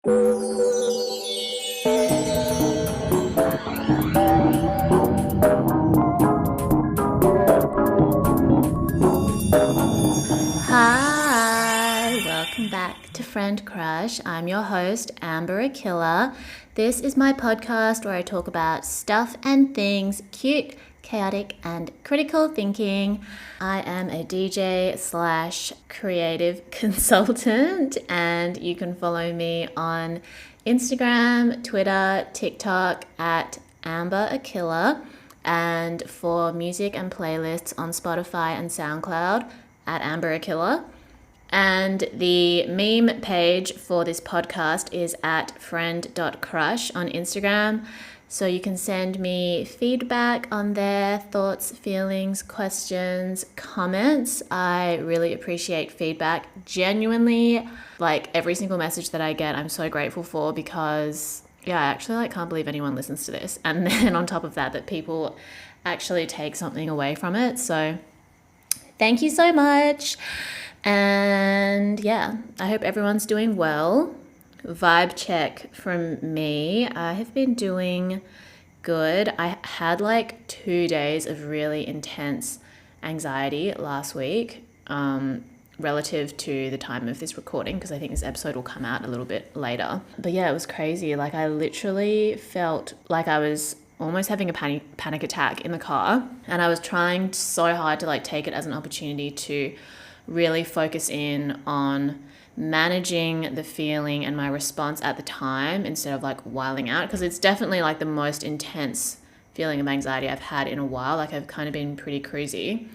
Hi, welcome back to Friend Crush. I'm your host, Amber Akilla. This is my podcast where I talk about stuff and things cute, chaotic, and critical thinking. I am a DJ slash creative consultant, and you can follow me on Instagram, Twitter, TikTok at Amber Akilla, and for music and playlists on Spotify and SoundCloud at Amber Akilla. And the meme page for this podcast is at friend.crush on Instagram. So you can send me feedback on there, thoughts, feelings, questions, comments. I really appreciate feedback. Genuinely, like every single message that I get, I'm so grateful for because, I actually can't believe anyone listens to this. And then on top of that people actually take something away from it. So thank you so much. And I hope everyone's doing well. Vibe check from me. I have been doing good. I had 2 days of really intense anxiety last week, relative to the time of this recording, because I think this episode will come out a little bit later. But it was crazy. I literally felt like I was almost having a panic attack in the car, and I was trying so hard to take it as an opportunity to really focus in on managing the feeling and my response at the time instead of wiling out, because it's definitely the most intense feeling of anxiety I've had in a while. I've kind of been pretty crazy,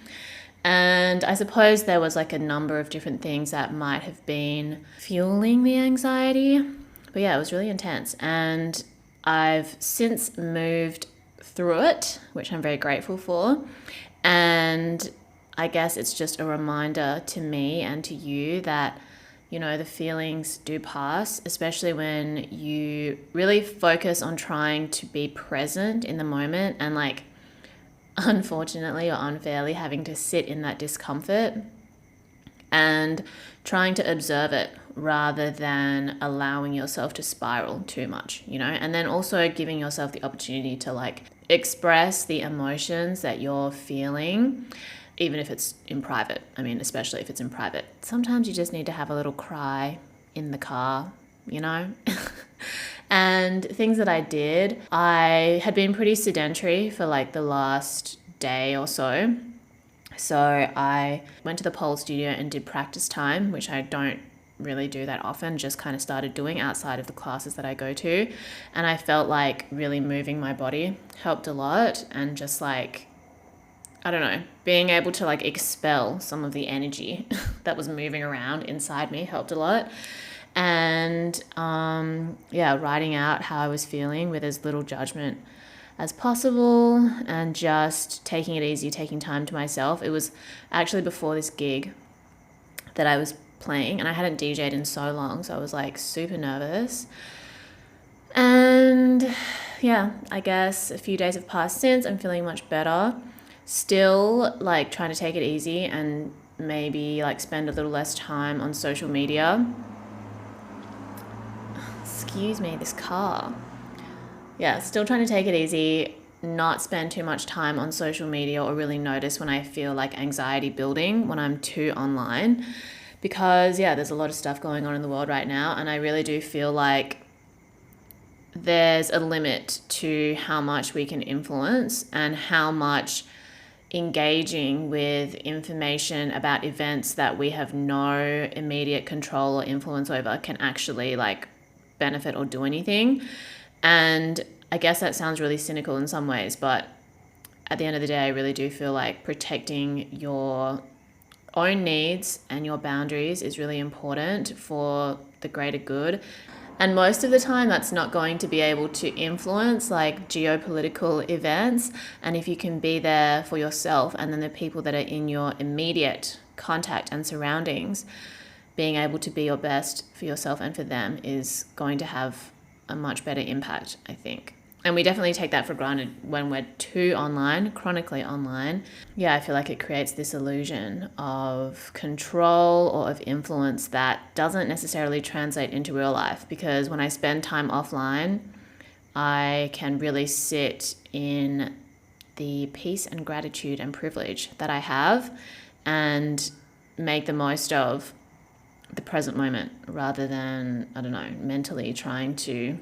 and I suppose there was a number of different things that might have been fueling the anxiety, but it was really intense, and I've since moved through it, which I'm very grateful for. And I guess it's just a reminder to me and to you that, the feelings do pass, especially when you really focus on trying to be present in the moment and unfortunately or unfairly having to sit in that discomfort and trying to observe it rather than allowing yourself to spiral too much, and then also giving yourself the opportunity to express the emotions that you're feeling, even if it's in private. I mean, especially if it's in private. Sometimes you just need to have a little cry in the car, And things that I did, I had been pretty sedentary for the last day or so. So I went to the pole studio and did practice time, which I don't really do that often, just kind of started doing outside of the classes that I go to. And I felt really moving my body helped a lot, and just I don't know, being able to expel some of the energy that was moving around inside me helped a lot. And writing out how I was feeling with as little judgment as possible, and just taking it easy, taking time to myself. It was actually before this gig that I was playing, and I hadn't DJ'd in so long, so I was super nervous. And I guess a few days have passed since. I'm feeling much better. Still trying to take it easy and maybe spend a little less time on social media. Excuse me, this car. Still trying to take it easy, not spend too much time on social media, or really notice when I feel anxiety building when I'm too online, because there's a lot of stuff going on in the world right now, and I really do feel there's a limit to how much we can influence and how much engaging with information about events that we have no immediate control or influence over can actually benefit or do anything. And I guess that sounds really cynical in some ways, but at the end of the day, I really do feel protecting your own needs and your boundaries is really important for the greater good. And most of the time, that's not going to be able to influence geopolitical events. And if you can be there for yourself, and then the people that are in your immediate contact and surroundings, being able to be your best for yourself and for them is going to have a much better impact, I think. And we definitely take that for granted when we're too online, chronically online. Yeah, I feel like it creates this illusion of control or of influence that doesn't necessarily translate into real life. Because when I spend time offline, I can really sit in the peace and gratitude and privilege that I have and make the most of the present moment rather than, I don't know, mentally trying to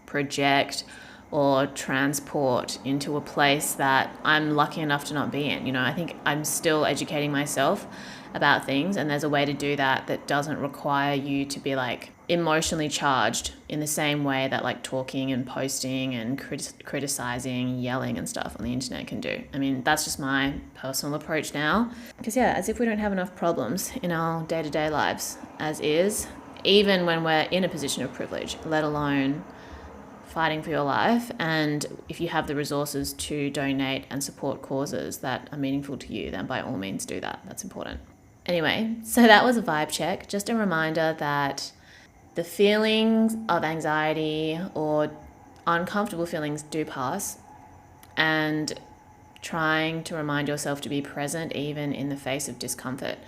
project or transport into a place that I'm lucky enough to not be in. You know, I think I'm still educating myself about things, and there's a way to do that that doesn't require you to be like emotionally charged in the same way that like talking and posting and criticizing, yelling and stuff on the internet can do. I mean, that's just my personal approach now. Because yeah, as if we don't have enough problems in our day-to-day lives as is, even when we're in a position of privilege, let alone fighting for your life. And if you have the resources to donate and support causes that are meaningful to you, then by all means do that. That's important. Anyway, so that was a vibe check. Just a reminder that the feelings of anxiety or uncomfortable feelings do pass, and trying to remind yourself to be present even in the face of discomfort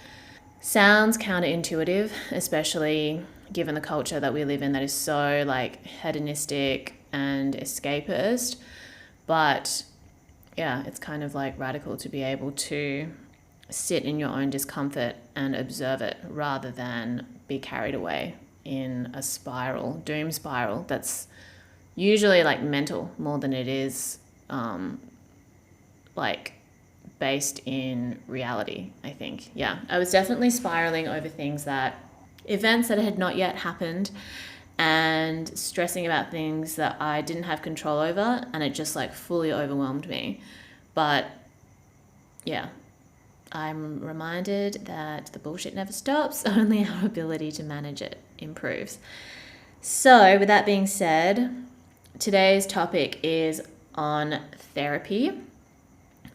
sounds counterintuitive, especially given the culture that we live in that is so like hedonistic and escapist. But yeah, it's kind of like radical to be able to sit in your own discomfort and observe it rather than be carried away in a spiral, doom spiral that's usually like mental more than it is like based in reality, I think. Yeah, I was definitely spiraling over events that had not yet happened and stressing about things that I didn't have control over, and it just like fully overwhelmed me. But yeah, I'm reminded that the bullshit never stops, only our ability to manage it improves. So with that being said, today's topic is on therapy.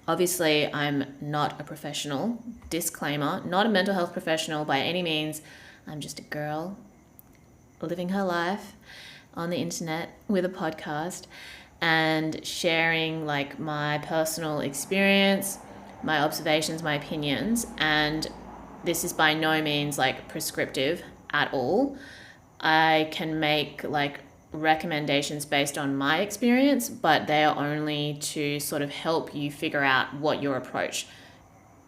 Obviously, I'm not a professional. Disclaimer, not a mental health professional by any means. I'm just a girl living her life on the internet with a podcast and sharing like my personal experience, my observations, my opinions. And this is by no means like prescriptive at all. I can make like recommendations based on my experience, but they are only to sort of help you figure out what your approach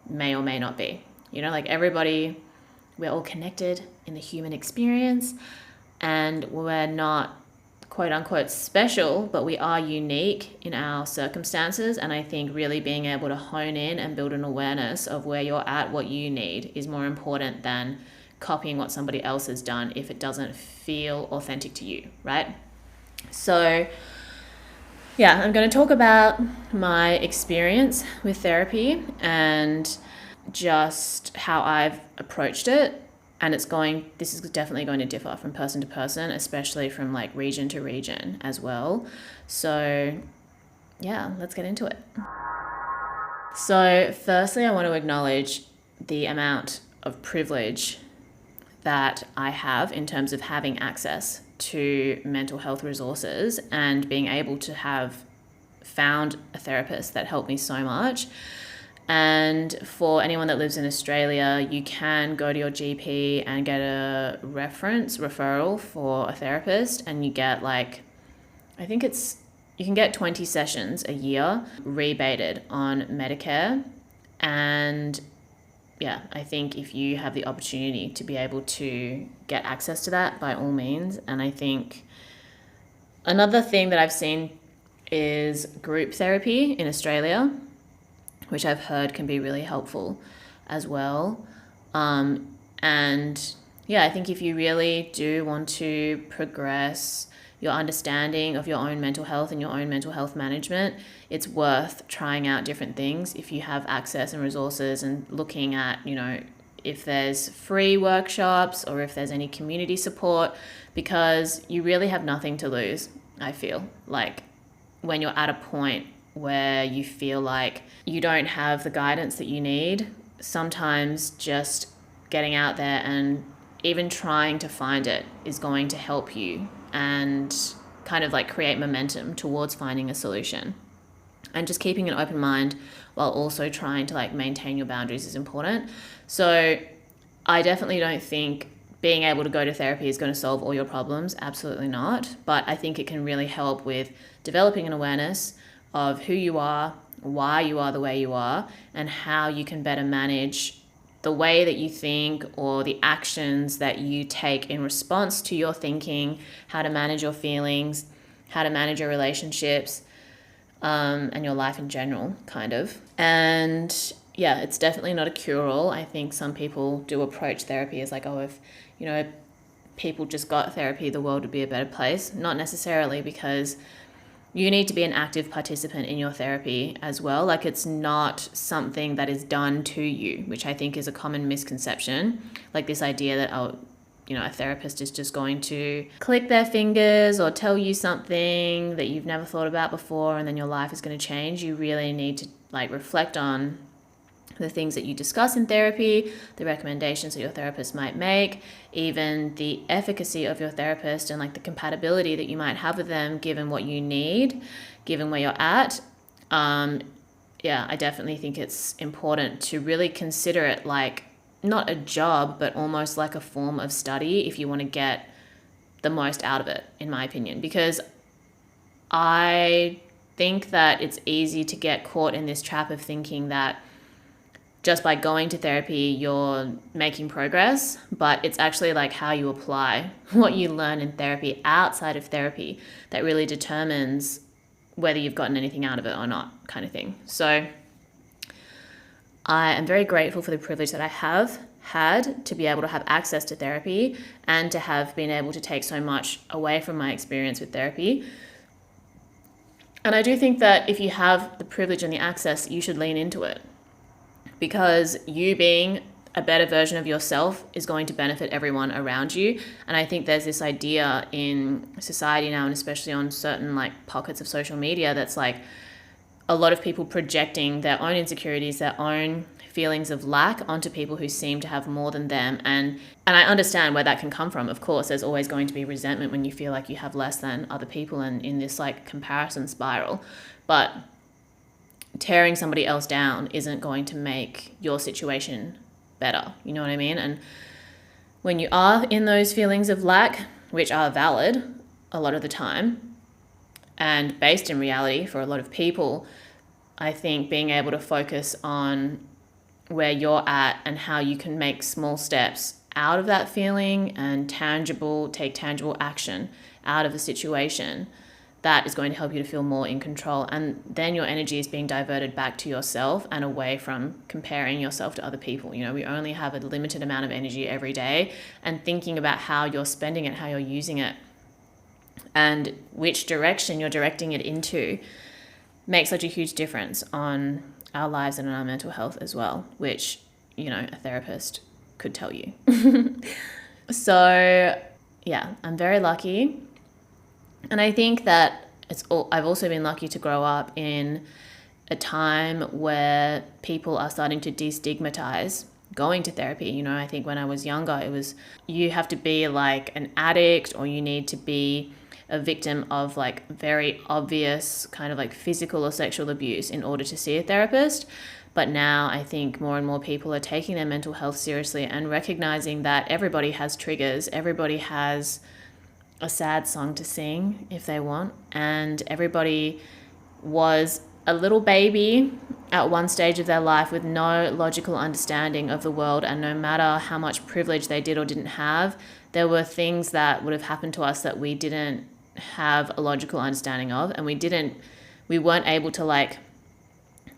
may or may not be. You know, like everybody, we're all connected in the human experience, and we're not quote unquote special, but we are unique in our circumstances. And I think really being able to hone in and build an awareness of where you're at, what you need, is more important than copying what somebody else has done if it doesn't feel authentic to you, right? So yeah, I'm going to talk about my experience with therapy and just how I've approached it. And this is definitely going to differ from person to person, especially from like region to region as well. So yeah, let's get into it. So firstly, I want to acknowledge the amount of privilege that I have in terms of having access to mental health resources and being able to have found a therapist that helped me so much. And for anyone that lives in Australia, you can go to your GP and get a referral for a therapist, and you get like, you can get 20 sessions a year rebated on Medicare. And yeah, I think if you have the opportunity to be able to get access to that, by all means. And I think another thing that I've seen is group therapy in Australia, which I've heard can be really helpful as well. And yeah, I think if you really do want to progress your understanding of your own mental health and your own mental health management, it's worth trying out different things if you have access and resources, and looking at, you know, if there's free workshops or if there's any community support, because you really have nothing to lose, I feel. Like when you're at a point where you feel like you don't have the guidance that you need, sometimes just getting out there and even trying to find it is going to help you. And kind of like create momentum towards finding a solution. And just keeping an open mind while also trying to like maintain your boundaries is important. So I definitely don't think being able to go to therapy is going to solve all your problems. Absolutely not. But I think it can really help with developing an awareness of who you are, why you are the way you are, and how you can better manage the way that you think or the actions that you take in response to your thinking, how to manage your feelings, how to manage your relationships, and your life in general, kind of. And yeah, it's definitely not a cure-all. I think some people do approach therapy as like, oh, if, you know, people just got therapy, the world would be a better place. Not necessarily, because you need to be an active participant in your therapy as well. Like, it's not something that is done to you, which I think is a common misconception. Like this idea that, oh, you know, a therapist is just going to click their fingers or tell you something that you've never thought about before and then your life is going to change. You really need to like reflect on the things that you discuss in therapy, the recommendations that your therapist might make, even the efficacy of your therapist and like the compatibility that you might have with them given what you need, given where you're at. Yeah, I definitely think it's important to really consider it like not a job, but almost like a form of study if you want to get the most out of it, in my opinion. Because I think that it's easy to get caught in this trap of thinking that just by going to therapy, you're making progress, but it's actually like how you apply what you learn in therapy outside of therapy that really determines whether you've gotten anything out of it or not, kind of thing. So I am very grateful for the privilege that I have had to be able to have access to therapy and to have been able to take so much away from my experience with therapy. And I do think that if you have the privilege and the access, you should lean into it, because you being a better version of yourself is going to benefit everyone around you. And I think there's this idea in society now, and especially on certain like pockets of social media, that's like a lot of people projecting their own insecurities, their own feelings of lack onto people who seem to have more than them. And I understand where that can come from. Of course, there's always going to be resentment when you feel like you have less than other people and in this like comparison spiral. But tearing somebody else down isn't going to make your situation better. You know what I mean? And when you are in those feelings of lack, which are valid a lot of the time and based in reality for a lot of people, I think being able to focus on where you're at and how you can make small steps out of that feeling and take tangible action out of the situation, that is going to help you to feel more in control. And then your energy is being diverted back to yourself and away from comparing yourself to other people. You know, we only have a limited amount of energy every day, and thinking about how you're spending it, how you're using it, and which direction you're directing it into makes such a huge difference on our lives and on our mental health as well, which, you know, a therapist could tell you. So yeah, I'm very lucky. And I think that I've also been lucky to grow up in a time where people are starting to destigmatize going to therapy. You know, I think when I was younger, it was, you have to be like an addict, or you need to be a victim of like very obvious kind of like physical or sexual abuse in order to see a therapist. But now I think more and more people are taking their mental health seriously and recognizing that everybody has triggers, everybody has a sad song to sing if they want, and everybody was a little baby at one stage of their life with no logical understanding of the world, and no matter how much privilege they did or didn't have, there were things that would have happened to us that we didn't have a logical understanding of, and we weren't able to like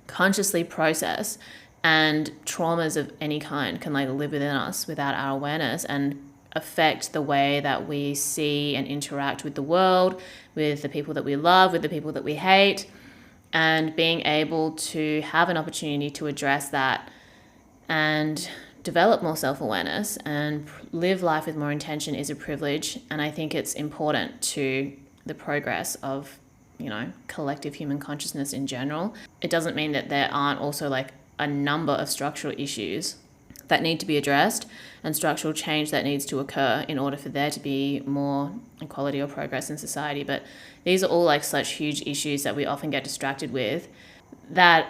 consciously process, and traumas of any kind can like live within us without our awareness and affect the way that we see and interact with the world, with the people that we love, with the people that we hate. And being able to have an opportunity to address that and develop more self-awareness and live life with more intention is a privilege. And I think it's important to the progress of, you know, collective human consciousness in general. It doesn't mean that there aren't also like a number of structural issues that need to be addressed and structural change that needs to occur in order for there to be more equality or progress in society. But these are all like such huge issues that we often get distracted with, that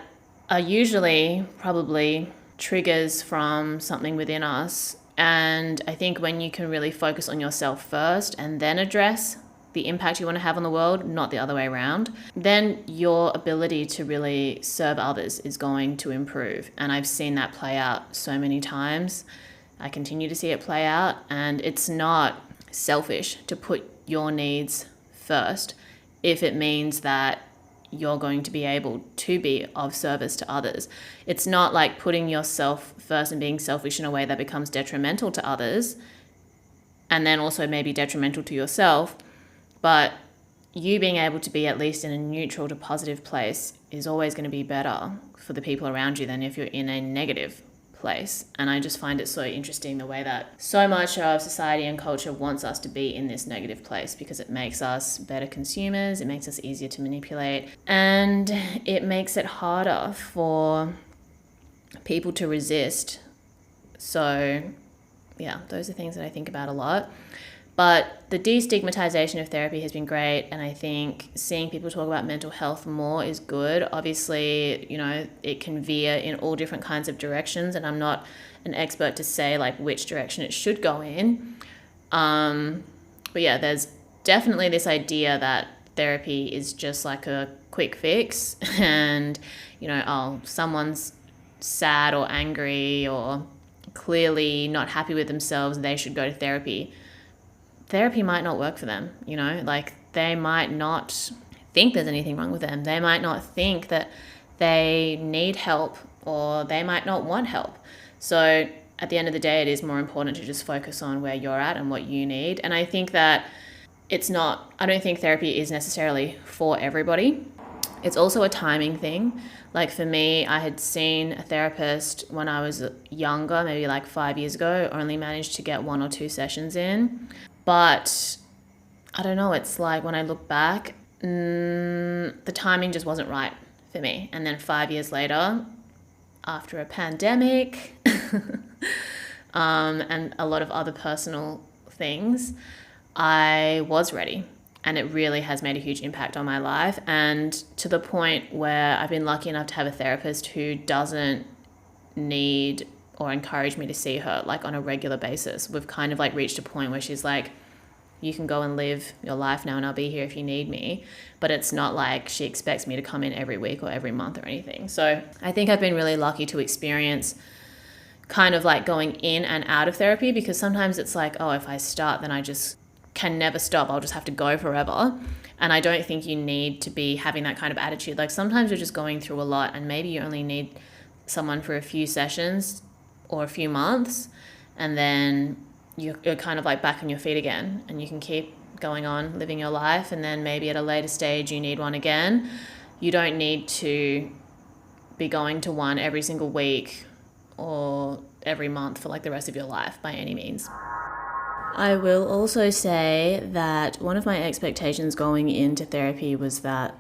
are usually probably triggers from something within us. And I think when you can really focus on yourself first and then address the impact you want to have on the world, not the other way around, then your ability to really serve others is going to improve. And I've seen that play out so many times. I continue to see it play out, and it's not selfish to put your needs first if it means that you're going to be able to be of service to others. It's not like putting yourself first and being selfish in a way that becomes detrimental to others and then also maybe detrimental to yourself. But you being able to be at least in a neutral to positive place is always going to be better for the people around you than if you're in a negative place. And I just find it so interesting the way that so much of society and culture wants us to be in this negative place, because it makes us better consumers, it makes us easier to manipulate, and it makes it harder for people to resist. So yeah, those are things that I think about a lot. But the destigmatization of therapy has been great, and I think seeing people talk about mental health more is good. Obviously, you know, it can veer in all different kinds of directions, and I'm not an expert to say like which direction it should go in. But yeah, there's definitely this idea that therapy is just like a quick fix, and, you know, oh, someone's sad or angry or clearly not happy with themselves, they should go to therapy. Therapy might not work for them, you know, like they might not think there's anything wrong with them. They might not think that they need help, or they might not want help. So at the end of the day, it is more important to just focus on where you're at and what you need. And I think that I don't think therapy is necessarily for everybody. It's also a timing thing. Like for me, I had seen a therapist when I was younger, maybe like 5 years ago, only managed to get 1 or 2 sessions in. But I don't know, it's like when I look back, the timing just wasn't right for me. And then 5 years later, after a pandemic and a lot of other personal things, I was ready. And it really has made a huge impact on my life. And to the point where I've been lucky enough to have a therapist who doesn't need or encourage me to see her like on a regular basis. We've kind of like reached a point where she's like, you can go and live your life now and I'll be here if you need me. But it's not like she expects me to come in every week or every month or anything. So I think I've been really lucky to experience kind of like going in and out of therapy, because sometimes it's like, oh, if I start, then I just can never stop. I'll just have to go forever. And I don't think you need to be having that kind of attitude. Like sometimes you're just going through a lot and maybe you only need someone for a few sessions or a few months, and then you're kind of like back on your feet again, and you can keep going on living your life, and then maybe at a later stage you need one again. You don't need to be going to one every single week or every month for like the rest of your life by any means. I will also say that one of my expectations going into therapy was that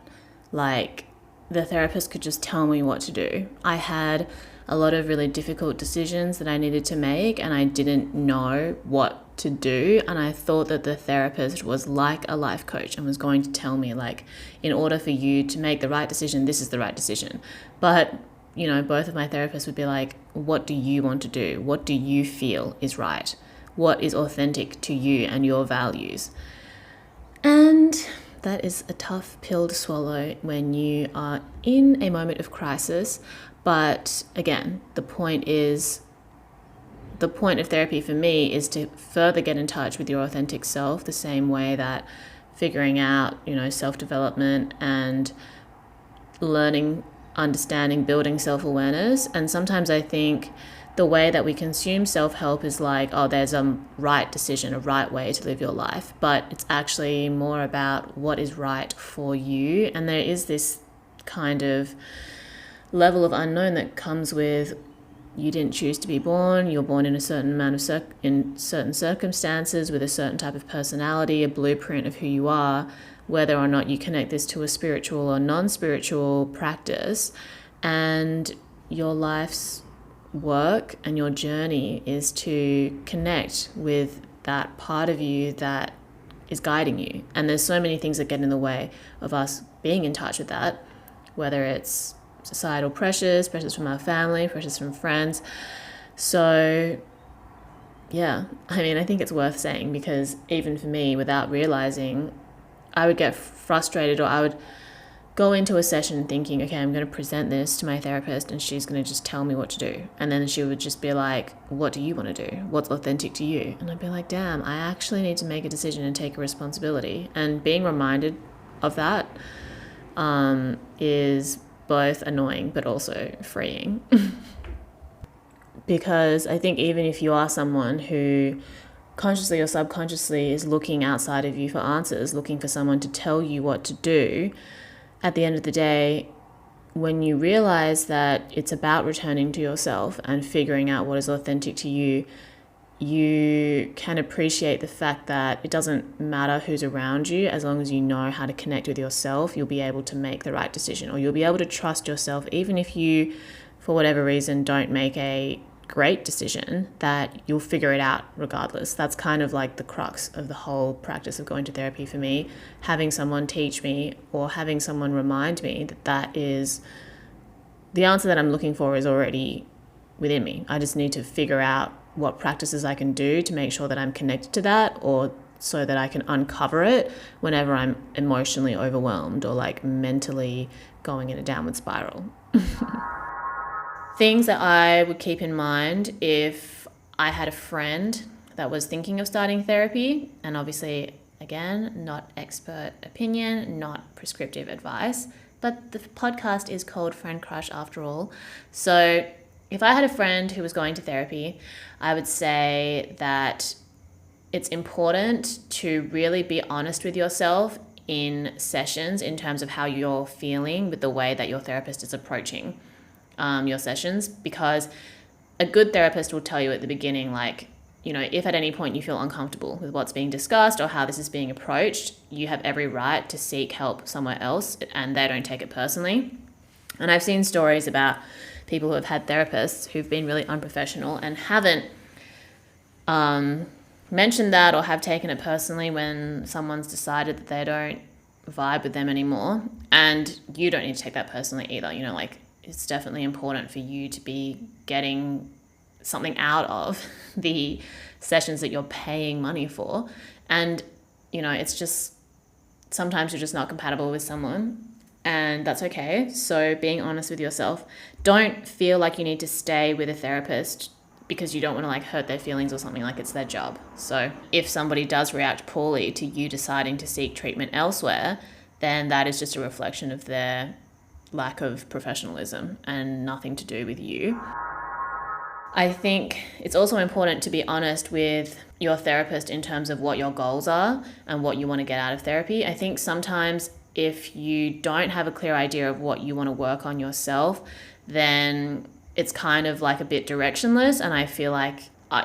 like the therapist could just tell me what to do. I had a lot of really difficult decisions that I needed to make, and I didn't know what to do. And I thought that the therapist was like a life coach and was going to tell me like, in order for you to make the right decision, this is the right decision. But, you know, both of my therapists would be like, what do you want to do? What do you feel is right? What is authentic to you and your values? And that is a tough pill to swallow when you are in a moment of crisis. But again, the point of therapy for me is to further get in touch with your authentic self, the same way that figuring out, you know, self-development and learning, understanding, building self-awareness. And sometimes I think the way that we consume self-help is like, oh, there's a right decision, a right way to live your life. But it's actually more about what is right for you. And there is this kind of level of unknown that comes with, you didn't choose to be born, you're born in a certain amount of in certain circumstances with a certain type of personality, a blueprint of who you are, whether or not you connect this to a spiritual or non-spiritual practice. And your life's work and your journey is to connect with that part of you that is guiding you. And there's so many things that get in the way of us being in touch with that, whether it's societal pressures from our family, pressures from friends. So yeah, I mean, I think it's worth saying, because even for me, without realizing, I would get frustrated, or I would go into a session thinking, okay, I'm going to present this to my therapist and she's going to just tell me what to do. And then she would just be like, what do you want to do? What's authentic to you? And I'd be like, damn, I actually need to make a decision and take a responsibility. And being reminded of that is both annoying but also freeing. Because I think even if you are someone who consciously or subconsciously is looking outside of you for answers, looking for someone to tell you what to do, at the end of the day, when you realize that it's about returning to yourself and figuring out what is authentic to you, you can appreciate the fact that it doesn't matter who's around you. As long as you know how to connect with yourself, you'll be able to make the right decision, or you'll be able to trust yourself, even if you, for whatever reason, don't make a great decision, that you'll figure it out regardless. That's kind of like the crux of the whole practice of going to therapy for me. Having someone teach me, or having someone remind me that that is the answer that I'm looking for, is already within me. I just need to figure out what practices I can do to make sure that I'm connected to that, or so that I can uncover it whenever I'm emotionally overwhelmed or like mentally going in a downward spiral. Things that I would keep in mind if I had a friend that was thinking of starting therapy, and obviously, again, not expert opinion, not prescriptive advice, but the podcast is called Friend Crush after all. So if I had a friend who was going to therapy, I would say that it's important to really be honest with yourself in sessions in terms of how you're feeling with the way that your therapist is approaching your sessions, because a good therapist will tell you at the beginning, like, you know, if at any point you feel uncomfortable with what's being discussed or how this is being approached, you have every right to seek help somewhere else, and they don't take it personally. And I've seen stories about people who have had therapists who've been really unprofessional and haven't mentioned that or have taken it personally when someone's decided that they don't vibe with them anymore. And you don't need to take that personally either. You know, like, it's definitely important for you to be getting something out of the sessions that you're paying money for. And, you know, it's just, sometimes you're just not compatible with someone, and that's okay. So being honest with yourself, don't feel like you need to stay with a therapist because you don't want to like hurt their feelings or something, like it's their job. So if somebody does react poorly to you deciding to seek treatment elsewhere, then that is just a reflection of their lack of professionalism and nothing to do with you. I think it's also important to be honest with your therapist in terms of what your goals are and what you want to get out of therapy. I think sometimes if you don't have a clear idea of what you want to work on yourself, then it's kind of like a bit directionless. And I feel like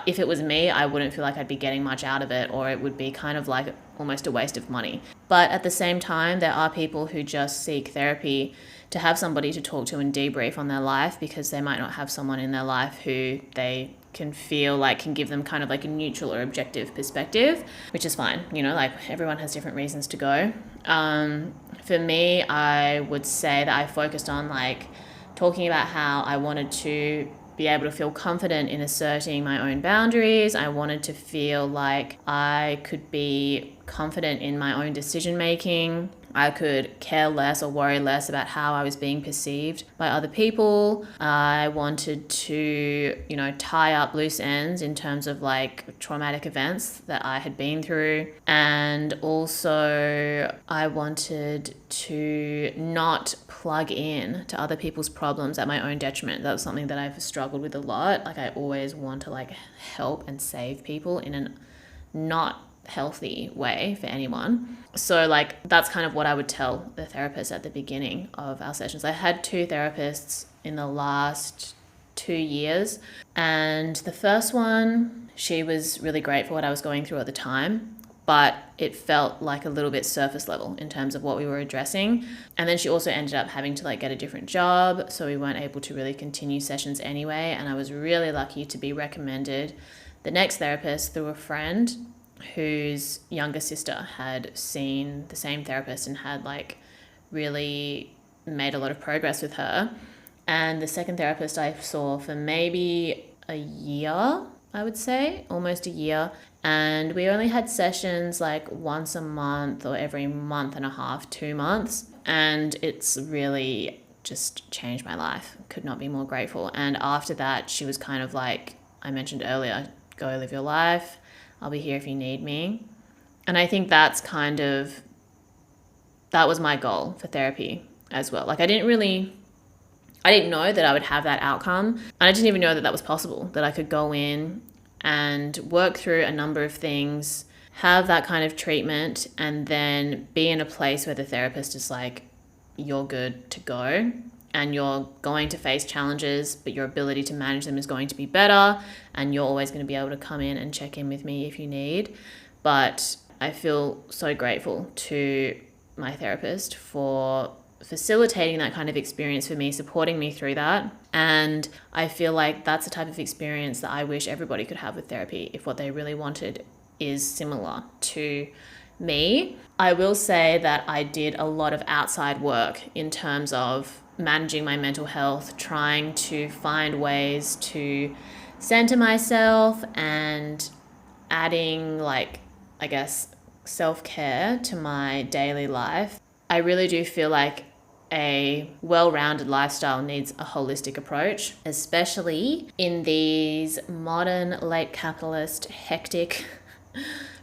if it was me, I wouldn't feel like I'd be getting much out of it, or it would be kind of like almost a waste of money. But at the same time, there are people who just seek therapy to have somebody to talk to and debrief on their life, because they might not have someone in their life who they can feel like can give them kind of like a neutral or objective perspective, which is fine. You know, like everyone has different reasons to go. For me, I would say that I focused on like talking about how I wanted to be able to feel confident in asserting my own boundaries. I wanted to feel like I could be confident in my own decision making. I could care less or worry less about how I was being perceived by other people. I wanted to, you know, tie up loose ends in terms of like traumatic events that I had been through. And also I wanted to not plug in to other people's problems at my own detriment. That was something that I've struggled with a lot. Like I always want to like help and save people in a not healthy way for anyone. So like that's kind of what I would tell the therapist at the beginning of our sessions. I had 2 therapists in the last 2 years, and the first one, she was really great for what I was going through at the time, but it felt like a little bit surface level in terms of what we were addressing. And then she also ended up having to like get a different job, so we weren't able to really continue sessions anyway. And I was really lucky to be recommended the next therapist through a friend whose younger sister had seen the same therapist and had like really made a lot of progress with her. And the second therapist I saw for maybe a year, I would say, almost a year. And we only had sessions like once a month or every month and a half, 2 months. And it's really just changed my life. Could not be more grateful. And after that, she was kind of like I mentioned earlier, go live your life. I'll be here if you need me. And I think that was my goal for therapy as well. Like I didn't know that I would have that outcome. And I didn't even know that that was possible, that I could go in and work through a number of things, have that kind of treatment, and then be in a place where the therapist is like, you're good to go and you're going to face challenges, but your ability to manage them is going to be better, and you're always going to be able to come in and check in with me if you need. But I feel so grateful to my therapist for facilitating that kind of experience for me, supporting me through that. And I feel like that's the type of experience that I wish everybody could have with therapy if what they really wanted is similar to me. I will say that I did a lot of outside work in terms of managing my mental health, trying to find ways to center myself and adding self-care to my daily life. I really do feel like a well-rounded lifestyle needs a holistic approach, especially in these modern, late capitalist, hectic,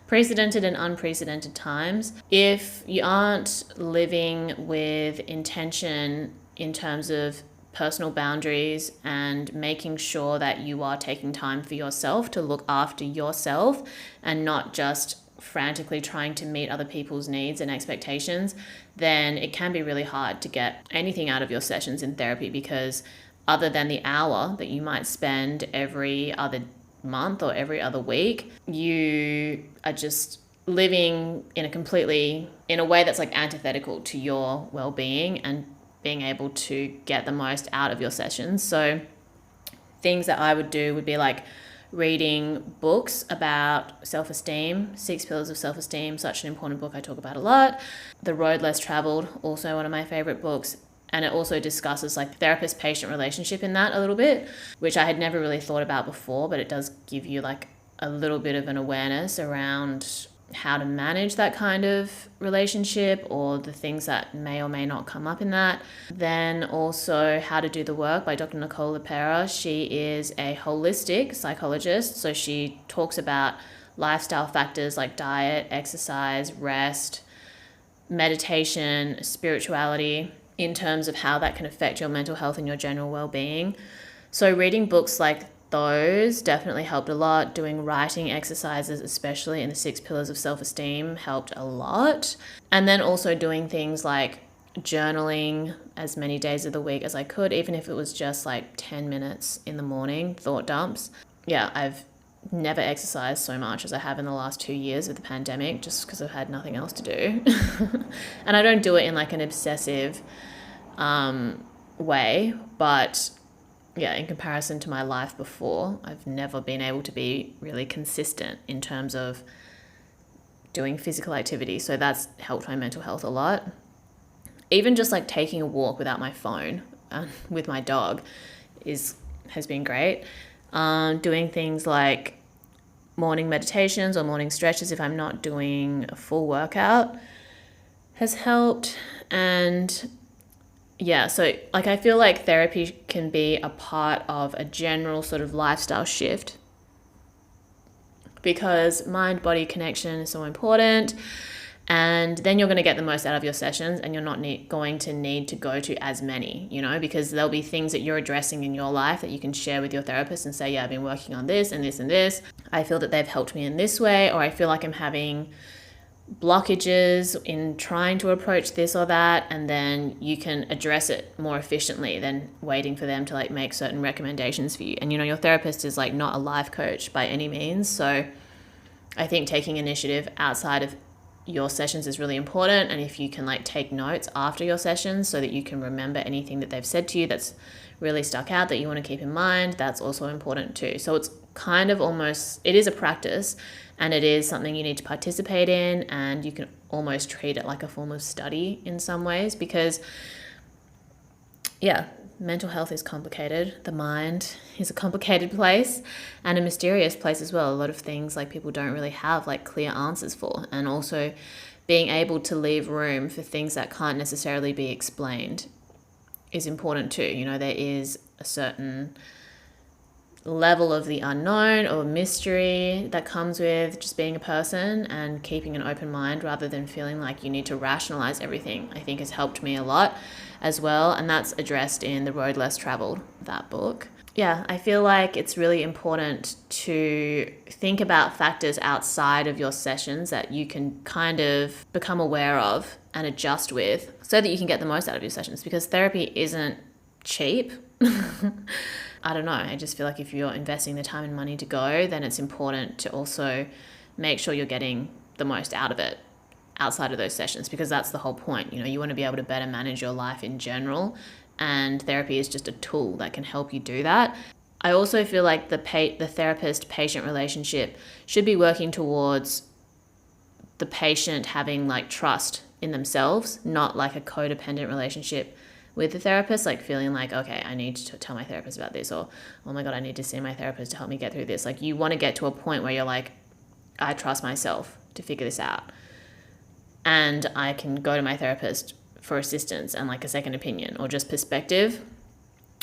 precedented and unprecedented times. If you aren't living with intention in terms of personal boundaries and making sure that you are taking time for yourself to look after yourself and not just frantically trying to meet other people's needs and expectations, then it can be really hard to get anything out of your sessions in therapy, because other than the hour that you might spend every other month or every other week, you are just living in a way that's like antithetical to your well-being and being able to get the most out of your sessions. So things that I would do would be like reading books about self-esteem. 6 Pillars of Self-Esteem, such an important book I talk about a lot. The Road Less Traveled, also one of my favorite books. And it also discusses like therapist-patient relationship in that a little bit, which I had never really thought about before, but it does give you like a little bit of an awareness around how to manage that kind of relationship or the things that may or may not come up in that. Then also How to Do the Work by Dr. Nicole LePera. She is a holistic psychologist, so she talks about lifestyle factors like diet, exercise, rest, meditation, spirituality, in terms of how that can affect your mental health and your general well-being. So reading books like those definitely helped a lot. Doing writing exercises, especially in the 6 Pillars of Self-Esteem, helped a lot. And then also doing things like journaling as many days of the week as I could, even if it was just like 10 minutes in the morning, thought dumps. Yeah, I've never exercised so much as I have in the last 2 years of the pandemic, just because I've had nothing else to do. And I don't do it in like an obsessive way, but yeah, in comparison to my life before, I've never been able to be really consistent in terms of doing physical activity. So that's helped my mental health a lot. Even just like taking a walk without my phone with my dog has been great. Doing things like morning meditations or morning stretches if I'm not doing a full workout has helped. And yeah, so like I feel like therapy can be a part of a general sort of lifestyle shift, because mind-body connection is so important, and then you're going to get the most out of your sessions, and you're not going to need to go to as many, because there'll be things that you're addressing in your life that you can share with your therapist and say, yeah, I've been working on this and this and this. I feel that they've helped me in this way, or I feel like I'm having blockages in trying to approach this or that, and then you can address it more efficiently than waiting for them to like make certain recommendations for you. And your therapist is like not a life coach by any means, so I think taking initiative outside of your sessions is really important. And if you can like take notes after your sessions so that you can remember anything that they've said to you that's really stuck out that you want to keep in mind, that's also important too. So it's kind of almost, it is a practice and it is something you need to participate in, and you can almost treat it like a form of study in some ways, because yeah, mental health is complicated. The mind is a complicated place and a mysterious place as well. A lot of things like people don't really have like clear answers for, and also being able to leave room for things that can't necessarily be explained is important too. You know, there is a certain level of the unknown or mystery that comes with just being a person, and keeping an open mind rather than feeling like you need to rationalize everything, I think has helped me a lot as well. And that's addressed in The Road Less Traveled, that book. Yeah, I feel like it's really important to think about factors outside of your sessions that you can kind of become aware of and adjust with so that you can get the most out of your sessions, because therapy isn't cheap. I don't know. I just feel like if you're investing the time and money to go, then it's important to also make sure you're getting the most out of it outside of those sessions, because that's the whole point. You know, you want to be able to better manage your life in general, and therapy is just a tool that can help you do that. I also feel like the therapist-patient relationship should be working towards the patient having like trust in themselves, not like a codependent relationship with the therapist, like feeling like, okay, I need to tell my therapist about this, or oh my God, I need to see my therapist to help me get through this. Like, you want to get to a point where you're like, I trust myself to figure this out, and I can go to my therapist for assistance and like a second opinion or just perspective,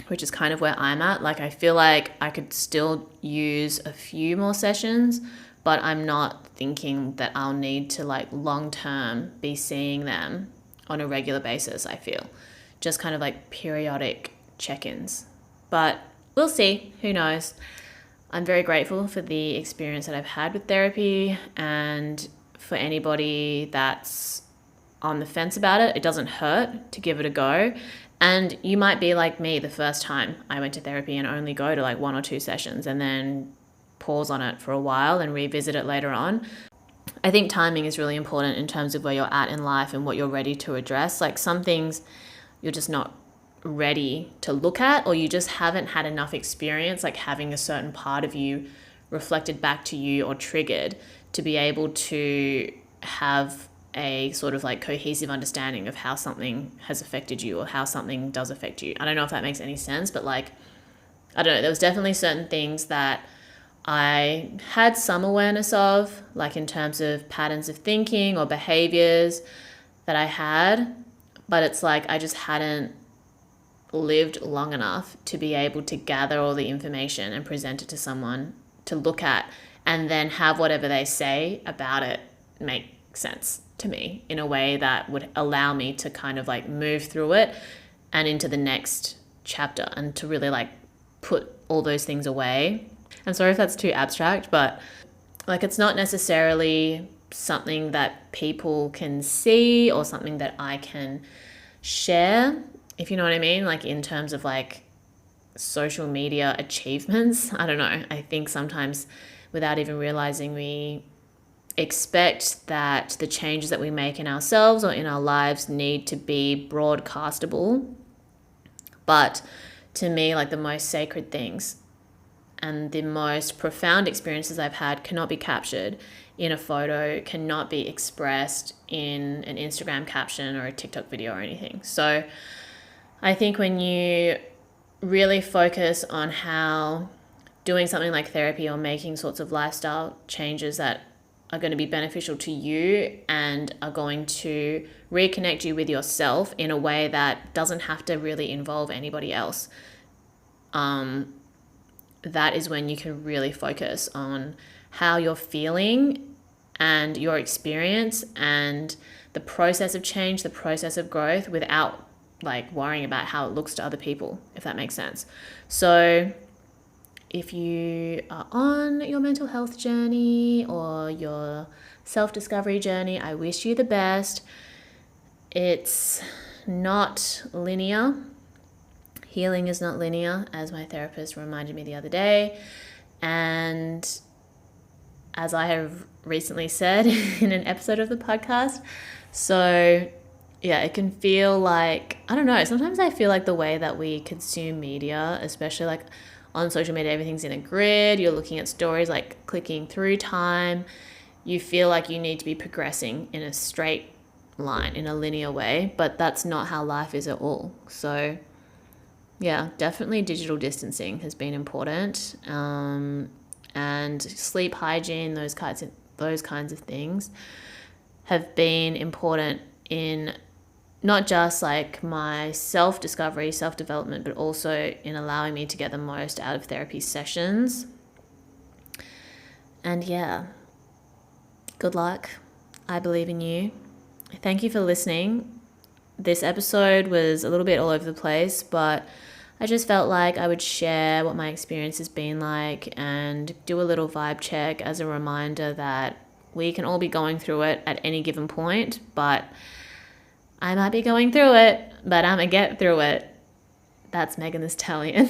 which is kind of where I'm at. Like, I feel like I could still use a few more sessions, but I'm not thinking that I'll need to like long term be seeing them on a regular basis. I feel just kind of like periodic check-ins, but we'll see, who knows. I'm very grateful for the experience that I've had with therapy, and for anybody that's on the fence about it, it doesn't hurt to give it a go. And you might be like me the first time I went to therapy and only go to like 1 or 2 sessions and then pause on it for a while and revisit it later on. I think timing is really important in terms of where you're at in life and what you're ready to address. Like, some things you're just not ready to look at, or you just haven't had enough experience, like having a certain part of you reflected back to you or triggered to be able to have a sort of like cohesive understanding of how something has affected you or how something does affect you. I don't know if that makes any sense, but like, I don't know, there was definitely certain things that I had some awareness of, like in terms of patterns of thinking or behaviors that I had, but it's like I just hadn't lived long enough to be able to gather all the information and present it to someone to look at, and then have whatever they say about it make sense to me in a way that would allow me to kind of like move through it and into the next chapter, and to really like put all those things away. I'm sorry if that's too abstract, but like, it's not necessarily something that people can see or something that I can share, if you know what I mean, like in terms of like social media achievements. I don't know. I think sometimes without even realizing, we expect that the changes that we make in ourselves or in our lives need to be broadcastable. But to me, like, the most sacred things and the most profound experiences I've had cannot be captured in a photo, cannot be expressed in an Instagram caption or a TikTok video or anything. So I think when you really focus on how doing something like therapy or making sorts of lifestyle changes that are going to be beneficial to you and are going to reconnect you with yourself in a way that doesn't have to really involve anybody else, that is when you can really focus on how you're feeling and your experience and the process of change, the process of growth, without like worrying about how it looks to other people, if that makes sense. So if you are on your mental health journey or your self-discovery journey, I wish you the best. It's not linear. Healing is not linear, as my therapist reminded me the other day. And as I have recently said in an episode of the podcast. So yeah, it can feel like, I don't know, sometimes I feel like the way that we consume media, especially like on social media, everything's in a grid, you're looking at stories, like clicking through time, you feel like you need to be progressing in a straight line, in a linear way, but that's not how life is at all. So yeah, definitely digital distancing has been important, and sleep hygiene, those kinds of things have been important in not just like my self-discovery, self-development, but also in allowing me to get the most out of therapy sessions. And yeah, good luck. I believe in you. Thank you for listening. This episode was a little bit all over the place, but I just felt like I would share what my experience has been like and do a little vibe check as a reminder that we can all be going through it at any given point, but I might be going through it, but I'm gonna get through it. That's Megan Thee Stallion.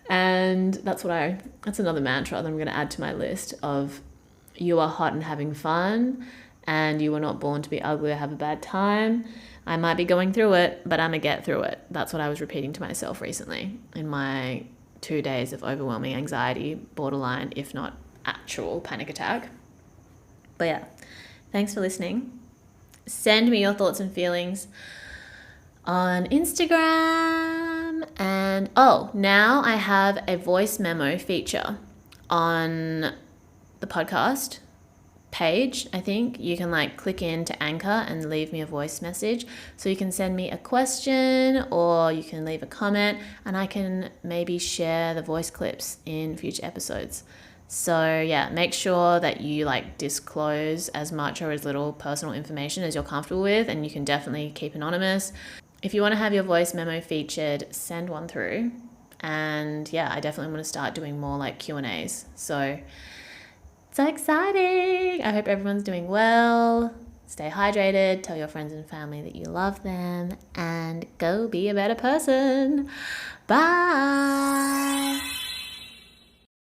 And that's another mantra that I'm going to add to my list of, you are hot and having fun, and you were not born to be ugly or have a bad time. I might be going through it, but I'm gonna get through it. That's what I was repeating to myself recently in my 2 days of overwhelming anxiety, borderline, if not actual panic attack. But yeah, thanks for listening. Send me your thoughts and feelings on Instagram. And now I have a voice memo feature on the podcast page. I think you can like click into Anchor and leave me a voice message. So you can send me a question or you can leave a comment, and I can maybe share the voice clips in future episodes. So yeah, make sure that you like disclose as much or as little personal information as you're comfortable with, and you can definitely keep anonymous. If you want to have your voice memo featured, send one through. And yeah, I definitely want to start doing more like Q&As. So exciting. I hope everyone's doing well. Stay hydrated, tell your friends and family that you love them, and go be a better person. Bye.